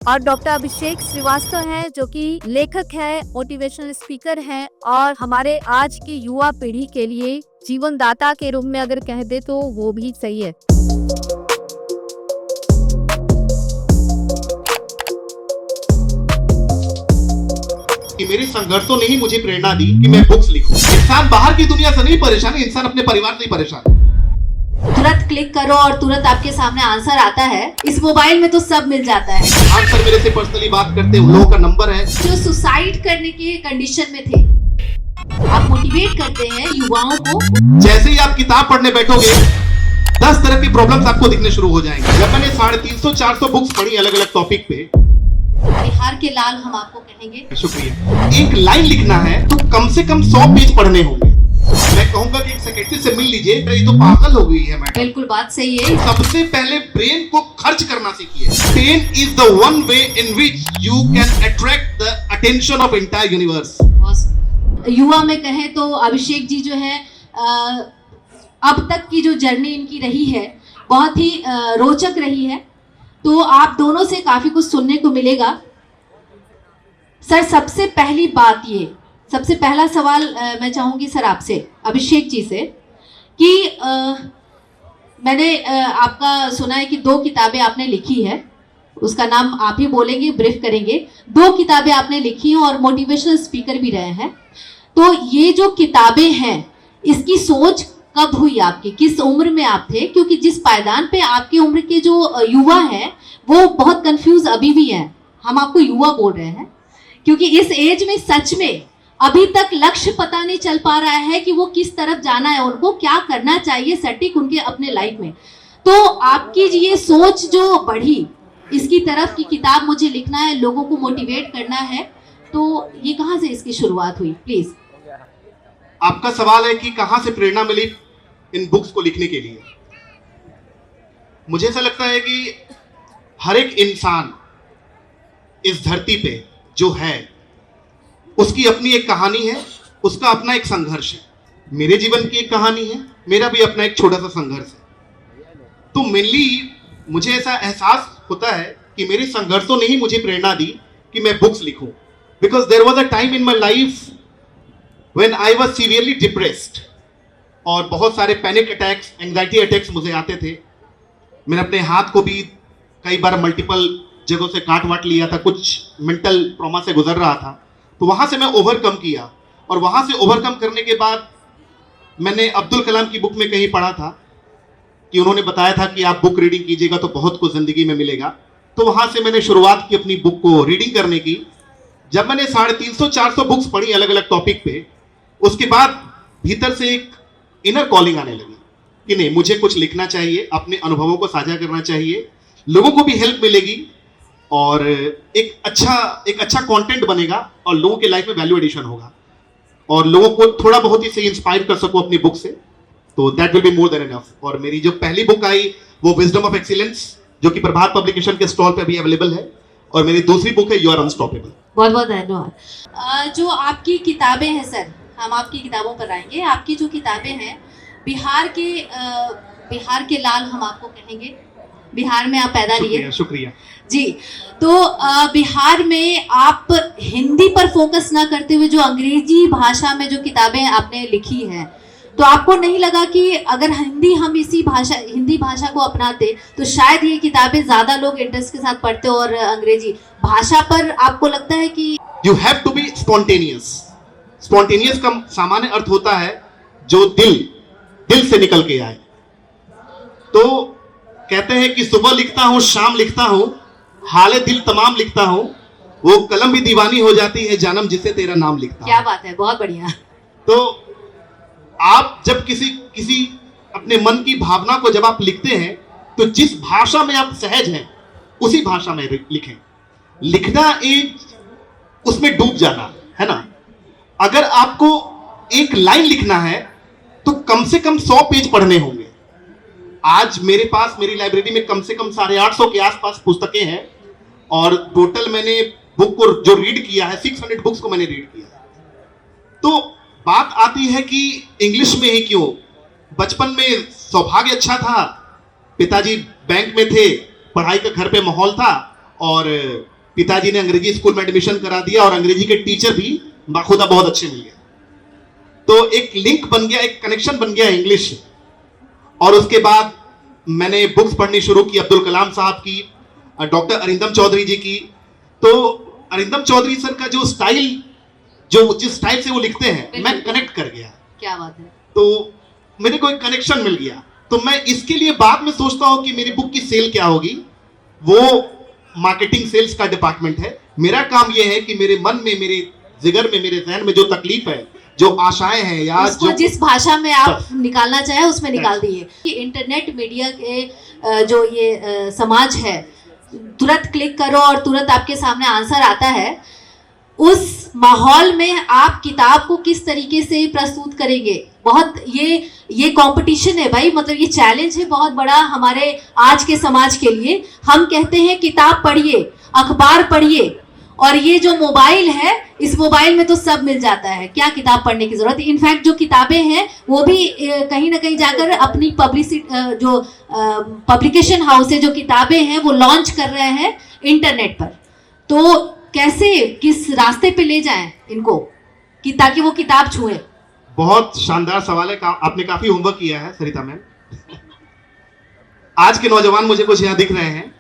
और डॉक्टर अभिषेक श्रीवास्तव हैं जो कि लेखक है, मोटिवेशनल स्पीकर हैं और हमारे आज की युवा पीढ़ी के लिए जीवनदाता के रूप में अगर कह दे तो वो भी सही है। कि मेरे संघर्षों ने ही मुझे प्रेरणा दी कि मैं बुक्स लिखूं। इंसान बाहर की दुनिया से नहीं परेशान है, इंसान अपने परिवार से ही परेशान है। तुरंत क्लिक करो और तुरंत आपके सामने आंसर आता है। इस मोबाइल में तो सब मिल जाता है। आंसर मेरे से पर्सनली बात करते हैं, उन लोगों का नंबर है जो सुसाइड करने के कंडीशन में थे, आप मोटिवेट करते हैं युवाओं को। जैसे ही आप किताब पढ़ने बैठोगे 10 तरह की प्रॉब्लम्स आपको दिखने शुरू हो जाएंगे। जब मैंने 350-400 बुक्स पढ़ी अलग अलग टॉपिक पे, बिहार के लाल हम आपको कहेंगे। शुक्रिया। एक लाइन लिखना है तो कम से कम 100 पेज पढ़ने होंगे। मैं कहूंगा कि एक सेक्रेटरी से मिल लीजिए, ये तो पागल हो गई है मैडम। बिल्कुल बात सही है। सबसे पहले ब्रेन को खर्च करना सीखिए। Pain is the one way in which you can attract the attention of entire universe. युवा में कहें तो अभिषेक जी जो है अब तक की जो जर्नी इनकी रही है बहुत ही रोचक रही है, तो आप दोनों से काफी कुछ सुनने को मिलेगा। सर, सबसे पहली बात ये, सबसे पहला सवाल मैं चाहूंगी सर आपसे, अभिषेक जी से, कि मैंने आपका सुना है कि 2 किताबें आपने लिखी है, उसका नाम आप ही बोलेंगे, ब्रीफ करेंगे। 2 किताबें आपने लिखी हैं और मोटिवेशनल स्पीकर भी रहे हैं। तो ये जो किताबें हैं, इसकी सोच कब हुई आपकी, किस उम्र में आप थे? क्योंकि जिस पायदान पे आपकी उम्र के जो युवा हैं वो बहुत कंफ्यूज अभी भी हैं। हम आपको युवा बोल रहे हैं क्योंकि इस एज में सच में अभी तक लक्ष्य पता नहीं चल पा रहा है कि वो किस तरफ जाना है, उनको क्या करना चाहिए सटीक उनके अपने लाइफ में। तो आपकी ये सोच जो बढ़ी इसकी तरफ की किताब मुझे लिखना है, लोगों को मोटिवेट करना है, तो ये कहाँ से इसकी शुरुआत हुई? प्लीज। आपका सवाल है कि कहां से प्रेरणा मिली इन बुक्स को लिखने के लिए। मुझे ऐसा लगता है कि हर एक इंसान इस धरती पे जो है उसकी अपनी एक कहानी है, उसका अपना एक संघर्ष है। मेरे जीवन की एक कहानी है, मेरा भी अपना एक छोटा सा संघर्ष है। तो मेनली मुझे ऐसा एहसास होता है कि मेरे संघर्षों ने ही मुझे प्रेरणा दी कि मैं बुक्स लिखूं। Because there was a time in my life when I was severely depressed और बहुत सारे पैनिक अटैक्स, एंजाइटी अटैक्स मुझे आते थे। मैंने अपने हाथ को भी कई बार मल्टीपल जगहों से काट वाट लिया था, कुछ मेंटल ट्रॉमा से गुजर रहा था। तो वहां से मैं ओवरकम किया और वहां से ओवरकम करने के बाद मैंने अब्दुल कलाम की बुक में कहीं पढ़ा था कि उन्होंने बताया था कि आप बुक रीडिंग कीजिएगा तो बहुत कुछ जिंदगी में मिलेगा। तो वहां से मैंने शुरुआत की अपनी बुक को रीडिंग करने की। जब मैंने 350-400 बुक्स पढ़ी अलग अलग टॉपिक पे, उसके बाद भीतर से एक इनर कॉलिंग आने लगी कि नहीं, मुझे कुछ लिखना चाहिए, अपने अनुभवों को साझा करना चाहिए, लोगों को भी हेल्प मिलेगी और एक अच्छा कंटेंट बनेगा और लोगों के लाइफ में वैल्यू एडिशन होगा और लोगों को थोड़ा बहुत ही से इंस्पायर कर सकूं अपनी बुक से, तो that will be more than enough. और मेरी जो पहली बुक आई वो विजडम ऑफ एक्सीलेंस, जो कि प्रभात पब्लिकेशन के स्टॉल पे अभी अवेलेबल है, और मेरी दूसरी बुक है यू आर अनस्टॉपेबल। बहुत बहुत धन्यवाद। जो आपकी किताबें हैं सर, हम आपकी किताबों पर आएंगे। आपकी जो किताबें हैं, बिहार के लाल हम आपको कहेंगे। बिहार में आप पैदा लिए। शुक्रिया जी। तो बिहार में आप हिंदी पर फोकस ना करते हुए जो अंग्रेजी भाषा में जो किताबें आपने लिखी हैं, तो आपको नहीं लगा कि अगर हिंदी भाषा को अपनाते तो शायद ये किताबें ज्यादा लोग इंटरेस्ट के साथ पढ़ते और अंग्रेजी भाषा पर आपको लगता है कि you have to be spontaneous. Spontaneous का सामान्य अर्थ होता है जो दिल से निकल के आए। तो कहते हैं कि सुबह लिखता हूं, शाम लिखता हूं, हाले दिल तमाम लिखता हूं, वो कलम भी दीवानी हो जाती है जानम जिसे तेरा नाम लिखता। क्या बात है, बहुत बढ़िया। तो आप जब किसी अपने मन की भावना को जब आप लिखते हैं तो जिस भाषा में आप सहज हैं उसी भाषा में लिखें। लिखना एक उसमें डूब जाना है ना। अगर आपको एक लाइन लिखना है तो कम से कम 100 पेज पढ़ने होंगे। आज मेरे पास मेरी लाइब्रेरी में कम से कम 850 के आसपास पुस्तकें हैं और टोटल मैंने बुक को जो रीड किया है 600 बुक्स को मैंने रीड किया। तो बात आती है कि इंग्लिश में ही क्यों। बचपन में सौभाग्य अच्छा था, पिताजी बैंक में थे, पढ़ाई का घर पे माहौल था और पिताजी ने अंग्रेजी स्कूल में एडमिशन करा दिया और अंग्रेजी के टीचर भी बाखुदा बहुत अच्छे मिल गए। तो एक लिंक बन गया, एक कनेक्शन बन गया इंग्लिश। और उसके बाद मैंने बुक्स पढ़नी शुरू की, अब्दुल कलाम साहब की, डॉक्टर अरिंदम चौधरी जी की। तो अरिंदम चौधरी सर का जो स्टाइल, जो जिस स्टाइल से वो लिखते हैं, मैं कनेक्ट कर गया। क्या बात है। तो मेरे को एक कनेक्शन मिल गया। तो मैं इसके लिए बाद में सोचता हूं कि मेरी बुक की सेल क्या होगी, वो मार्केटिंग सेल्स का डिपार्टमेंट है। मेरा काम यह है कि मेरे मन में, मेरे जिगर में, मेरे जहन में जो तकलीफ है, जो आशाएं हैं, या उसको जिस भाषा में आप निकालना चाहे उसमें निकाल दिए। इंटरनेट मीडिया के जो ये समाज है, तुरंत क्लिक करो और तुरंत आपके सामने आंसर आता है। उस माहौल में आप किताब को किस तरीके से प्रस्तुत करेंगे? बहुत ये कंपटीशन है भाई, मतलब ये चैलेंज है बहुत बड़ा हमारे आज के समाज के लिए। हम कहते हैं किताब पढ़िए, अखबार पढ़िए, और ये जो मोबाइल है, इस मोबाइल में तो सब मिल जाता है, क्या किताब पढ़ने की जरूरत है। इनफैक्ट जो किताबें हैं वो भी कहीं ना कहीं जाकर अपनी जो पब्लिकेशन हाउस है, जो किताबें हैं वो लॉन्च कर रहे हैं इंटरनेट पर। तो कैसे, किस रास्ते पे ले जाएं इनको कि ताकि वो किताब छुए? बहुत शानदार सवाल है। आपने काफी होमवर्क किया है सरिता मैम। आज के नौजवान मुझे कुछ यहाँ दिख रहे हैं,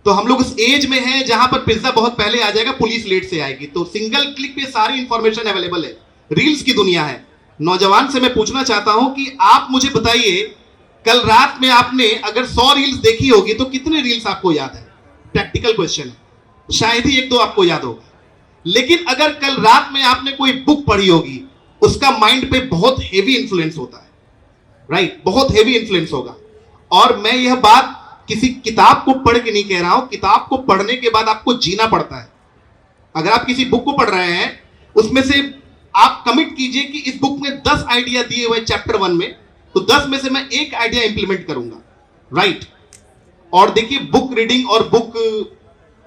तो हम लोग उस एज में हैं जहां पर पिज्जा बहुत पहले आ जाएगा, पुलिस लेट से आएगी। तो सिंगल क्लिक पे सारी इंफॉर्मेशन अवेलेबल है, रील्स की दुनिया है। नौजवान से मैं पूछना चाहता हूं कि आप मुझे बताइए, कल रात में आपने अगर 100 रील्स देखी होगी तो कितने रील्स आपको याद है? प्रैक्टिकल क्वेश्चन है, शायद ही 1-2 आपको याद होगा। लेकिन अगर कल रात में आपने कोई बुक पढ़ी होगी, उसका माइंड पे बहुत हेवी इंफ्लुएंस होता है, राइट? बहुत हेवी इंफ्लुएंस होगा। और मैं यह बात किसी किताब को पढ़ के नहीं कह रहा हूं, किताब को पढ़ने के बाद आपको जीना पड़ता है। अगर आप किसी बुक को पढ़ रहे हैं, उसमें से आप कमिट कीजिए कि इस बुक में 10 आइडिया दिए हुए चैप्टर 1 में, तो 10 में से मैं 1 आइडिया इंप्लीमेंट करूंगा, राइट? और देखिए, बुक रीडिंग और बुक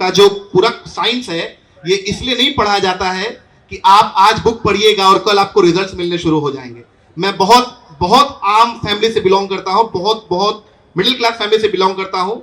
का जो पूरा साइंस है, ये इसलिए नहीं पढ़ा जाता है कि आप आज बुक पढ़िएगा और कल आपको रिजल्ट्स मिलने शुरू हो जाएंगे। मैं बहुत आम फैमिली से बिलोंग करता हूं, बहुत मिडिल क्लास फैमिली से बिलोंग करता हूं।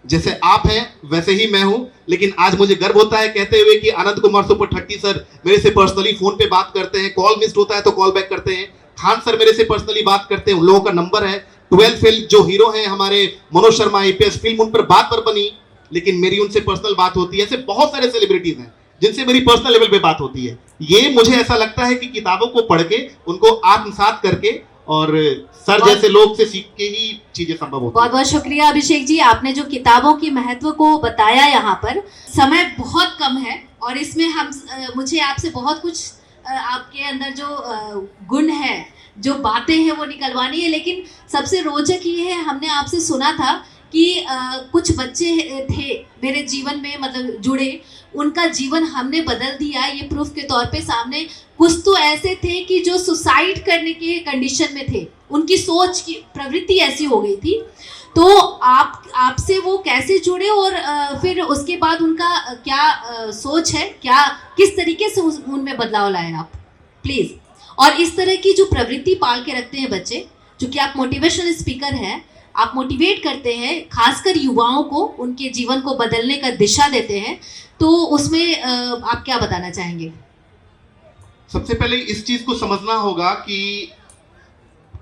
जैसे आप हैं वैसे ही मैं हूं। लेकिन आज मुझे गर्व होता है कहते हुए कि आनंद कुमार सुपर 30 सर मेरे से पर्सनली फोन पे बात करते हैं, कॉल मिस्ड होता है तो कॉल बैक करते हैं। खान सर मेरे से पर्सनली बात करते हैं, उन लोगों का नंबर है। 12 फेल जो हीरो हैं हमारे, मनोज शर्मा आईपीएस, फिल्म उन पर बात पर बनी, लेकिन मेरी उनसे पर्सनल बात होती है। ऐसे बहुत सारे सेलिब्रिटीज हैं जिनसे मेरी पर्सनल लेवल पे बात होती है। ये मुझे ऐसा लगता है कि किताबों को पढ़ के, उनको आत्मसात करके और सर जैसे लोग से सीख के ही चीजें संभव होती है। बहुत बहुत शुक्रिया अभिषेक जी, आपने जो किताबों की महत्व को बताया। यहाँ पर समय बहुत कम है और इसमें मुझे आपसे बहुत कुछ आपके अंदर जो गुण है, जो बातें हैं वो निकलवानी है। लेकिन सबसे रोचक ये है, हमने आपसे सुना था कि कुछ बच्चे थे मेरे जीवन में मतलब जुड़े, उनका जीवन हमने बदल दिया, ये प्रूफ के तौर पे सामने। कुछ तो ऐसे थे कि जो सुसाइड करने के कंडीशन में थे, उनकी सोच की प्रवृत्ति ऐसी हो गई थी। तो आपसे वो कैसे जुड़े और फिर उसके बाद उनका क्या सोच है, क्या किस तरीके से उनमें बदलाव लाए आप, प्लीज़। और इस तरह की जो प्रवृत्ति पाल के रखते हैं बच्चे, चूँकि आप मोटिवेशनल स्पीकर हैं, आप मोटिवेट करते हैं खासकर युवाओं को, उनके जीवन को बदलने का दिशा देते हैं, तो उसमें आप क्या बताना चाहेंगे? सबसे पहले इस चीज को समझना होगा कि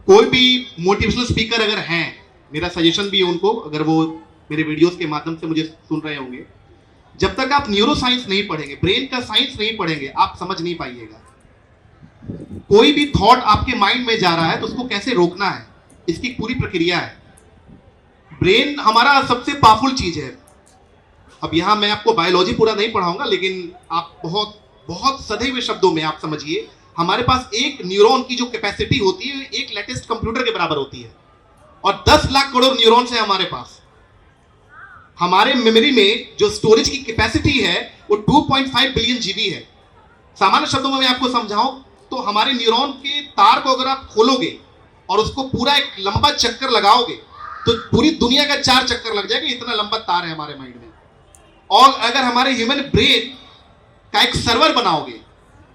कोई भी मोटिवेशनल स्पीकर अगर हैं, मेरा सजेशन भी है उनको, अगर वो मेरे वीडियोस के माध्यम से मुझे सुन रहे होंगे, जब तक आप न्यूरो साइंस नहीं पढ़ेंगे, ब्रेन का साइंस नहीं पढ़ेंगे, आप समझ नहीं पाइएगा। कोई भी थॉट आपके माइंड में जा रहा है तो उसको कैसे रोकना है, इसकी पूरी प्रक्रिया है। ब्रेन हमारा सबसे पावरफुल चीज है। अब यहां मैं आपको बायोलॉजी पूरा नहीं पढ़ाऊंगा, लेकिन आप बहुत सधे हुए शब्दों में आप समझिए, हमारे पास एक न्यूरॉन की जो कैपेसिटी होती है, एक लेटेस्ट कंप्यूटर के बराबर होती है, और 10 लाख करोड़ न्यूरॉन्स है हमारे पास। हमारे मेमोरी में जो स्टोरेज की कैपेसिटी है वो 2.5 बिलियन जीबी है। सामान्य शब्दों में मैं आपको समझाऊं तो हमारे न्यूरॉन के तार को अगर आप खोलोगे और उसको पूरा एक लंबा चक्कर लगाओगे तो पूरी दुनिया का 4 चक्कर लग जाएगा, इतना लंबा तार है हमारे माइंड में। और अगर हमारे ह्यूमन ब्रेन का एक सर्वर बनाओगे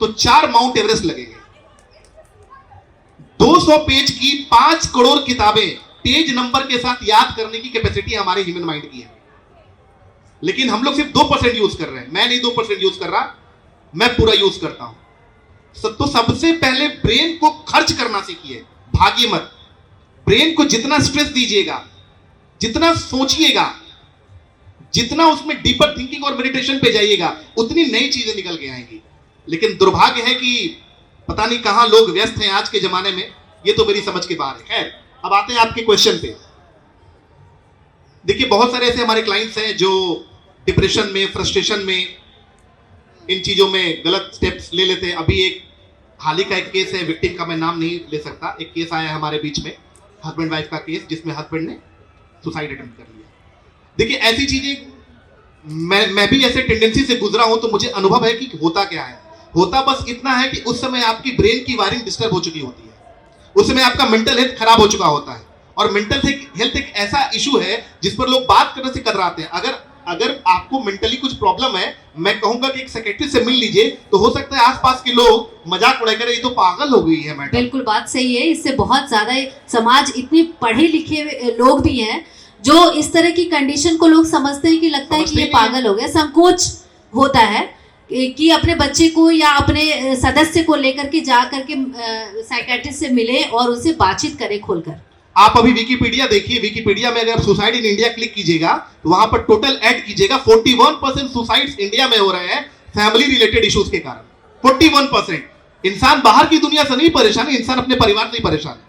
तो 4 माउंट एवरेस्ट लगेंगे। 200 पेज की 5 करोड़ किताबें पेज नंबर के साथ याद करने की कैपेसिटी हमारे ह्यूमन माइंड की है। लेकिन हम लोग सिर्फ 2% यूज कर रहे हैं। मैं नहीं 2% यूज कर रहा, मैं पूरा यूज करता हूं। तो सबसे पहले ब्रेन को खर्च करना सीखिए, भागिए मत। ब्रेन को जितना स्ट्रेस दीजिएगा, जितना सोचिएगा, जितना उसमें डीपर थिंकिंग और मेडिटेशन पे जाइएगा, उतनी नई चीजें निकल के आएंगी। लेकिन दुर्भाग्य है कि पता नहीं कहां लोग व्यस्त हैं आज के जमाने में, ये तो मेरी समझ के बाहर है। खैर, अब आते हैं आपके क्वेश्चन पे। देखिए, बहुत सारे ऐसे हमारे क्लाइंट्स हैं जो डिप्रेशन में, फ्रस्ट्रेशन में, इन चीजों में गलत स्टेप्स ले लेते हैं। अभी एक हाल ही का एक केस है, विक्टिम का मैं नाम नहीं ले सकता, एक केस आया है हमारे बीच में, हस्बैंड वाइफ का केस, जिसमें हस्बैंड ने सुसाइड अटेम्प्ट कर लिया। देखिए, ऐसी चीजें मैं भी ऐसे टेंडेंसी से गुजरा हूं, तो मुझे अनुभव है कि होता क्या है। होता बस इतना है कि उस समय आपकी ब्रेन की वायरिंग डिस्टर्ब हो चुकी होती है, उस समय आपका मेंटल हेल्थ खराब हो चुका होता है। और मेंटल हेल्थ एक ऐसा इशू है जिस पर लोग बात करने से कतराते हैं। अगर आपको मेंटली कुछ प्रॉब्लम है, मैं कहूंगा कि एक साइकियाट्रिस्ट से मिल लीजिए, तो हो सकता है आसपास के लोग मजाक उड़ाए करें, ये तो पागल हो गई है मैडम। बिल्कुल बात सही है। इससे बहुत ज्यादा समाज, इतने पढ़े लिखे लोग भी हैं जो इस तरह की कंडीशन को लोग समझते हैं कि लगता है कि ये पागल हो गया। संकोच होता है कि अपने बच्चे को या अपने सदस्य को लेकर के जा करके साइकियाट्रिस्ट से मिले और उनसे बातचीत करें खोलकर। आप अभी विकिपीडिया देखिए, विकिपीडिया में अगर सुसाइड इन इंडिया क्लिक कीजिएगा तो वहां पर टोटल ऐड कीजिएगा, 41% सुसाइड्स इंडिया में हो रहे हैं फैमिली रिलेटेड इश्यूज के कारण। 41%। इंसान बाहर की दुनिया से नहीं परेशान है, इंसान अपने परिवार से ही परेशान है।